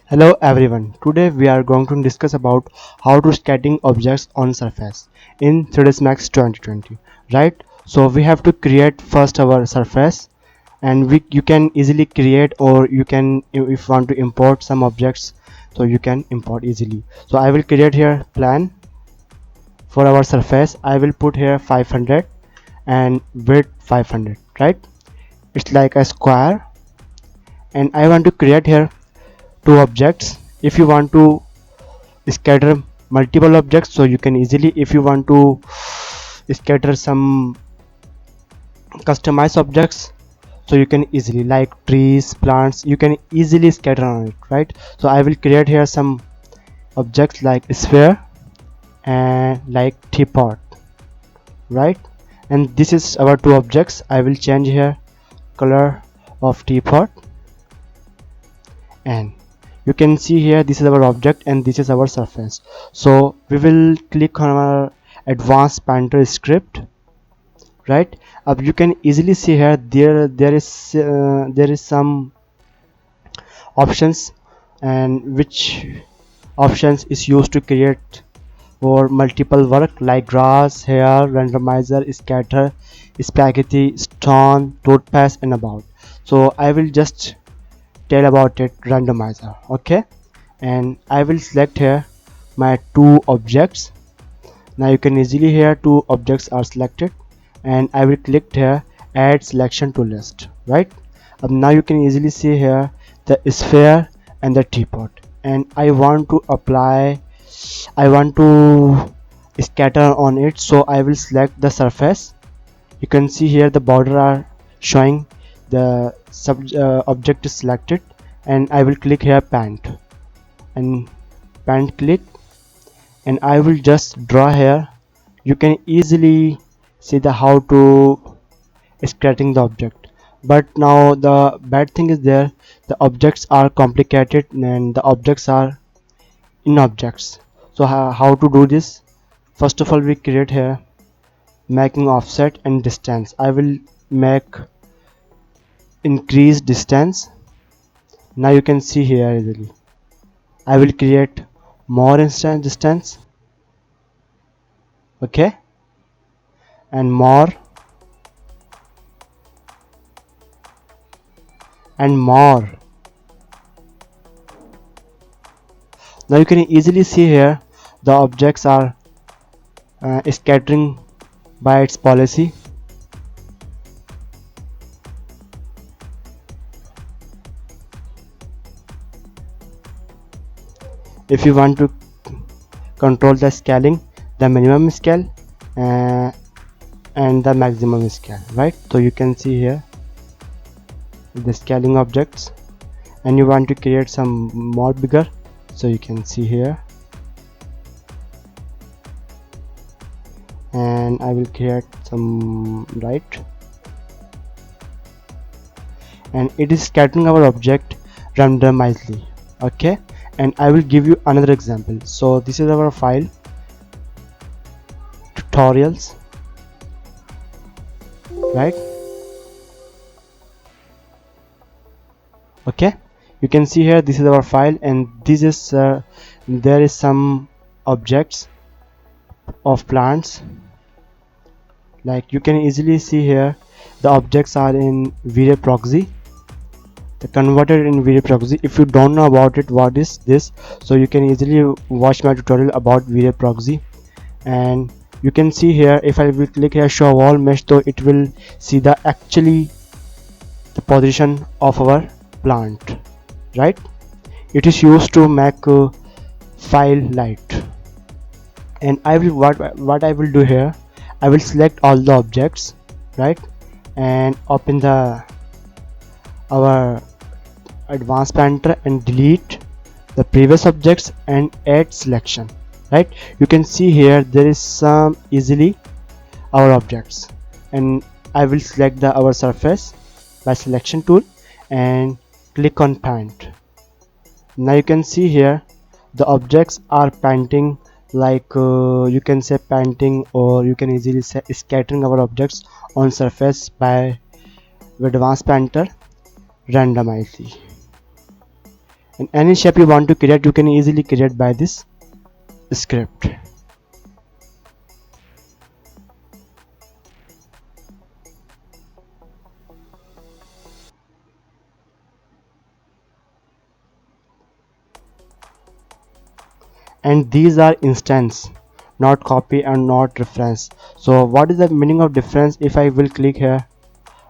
Hello everyone. Today we are going to discuss about how to scattering objects on surface in 3ds Max 2020. Right? So we have to create first our surface, and you can easily create, or you can, if you want to import some objects, so you can import easily. So I will create here plan for our surface. I will put here 500 and width 500. Right? It's like a square, and I want to create here two objects. If you want to scatter multiple objects, so you can easily, if you want to scatter some customized objects, so you can easily, like trees, plants, you can easily scatter on it, right? So I will create here some objects like sphere and like teapot, right? And this is our two objects. I will change here color of teapot, and you can see here this is our object and this is our surface. So we will click on our advanced painter script, right? You can easily see here there is some options, and which options is used to create for multiple work like grass, hair, randomizer, scatter, spaghetti, stone, toothpaste, and about. So I will just tell about it randomizer. Okay, and I will select here my two objects. Now you can easily here two objects are selected, and I will click here add selection to list, right? Now you can easily see here the sphere and the teapot, and I want to apply, I want to scatter on it, so I will select the surface. You can see here the border are showing, the object is selected, and I will click here paint, and paint click, and I will just draw here. You can easily see the how to scattering the object, but now the bad thing is there, the objects are complicated and the objects are in objects. So how to do this? First of all, we create here making offset and distance. I will make increase distance. Now you can see here easily I will create more instant distance, okay, and more and more. Now you can easily see here the objects are scattering by its policy. If you want to control the scaling, the minimum scale uh, and the maximum scale, right? So you can see here the scaling objects, and you want to create some more bigger, so you can see here, and I will create some, right, and it is scattering our object randomizely, okay. And I will give you another example. So this is our file tutorials, right? Okay, you can see here this is our file, and this is there is some objects of plants, like you can easily see here the objects are in VRay proxy, the converted in VRay proxy. If you don't know about it what is this, so you can easily watch my tutorial about VRay proxy. And you can see here, if I will click here show all mesh, so it will see the actually the position of our plant, right? It is used to make file light. And I will what I will do here, I will select all the objects, right, and open the our advanced painter and delete the previous objects and add selection, right? You can see here there is some easily our objects, and I will select the our surface by selection tool and click on paint. Now you can see here the objects are painting, like you can say painting, or you can easily say scattering our objects on surface by advanced painter randomizely. and any shape you want to create you can easily create by this script. And these are instance, not copy and not reference. So what is the meaning of difference? If I will click here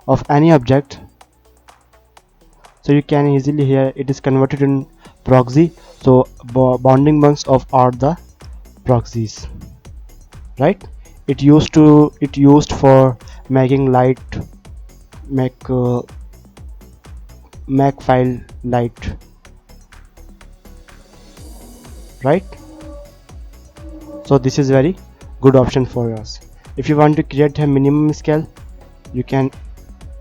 of any object, so you can easily here it is converted in proxy. So bounding bunks of are the proxies, right? It used for making light, make make file light, right? So this is very good option for us. If you want to create a minimum scale, you can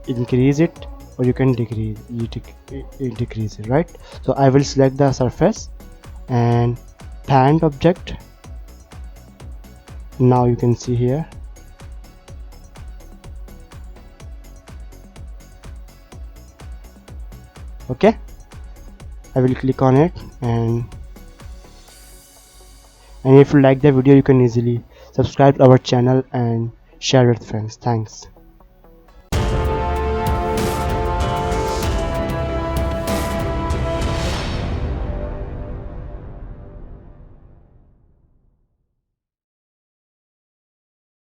increase it or you can decrease it, right? So I will select the surface and parent object. Now you can see here, okay, I will click on it, and if you like the video you can easily subscribe to our channel and share with friends. Thanks.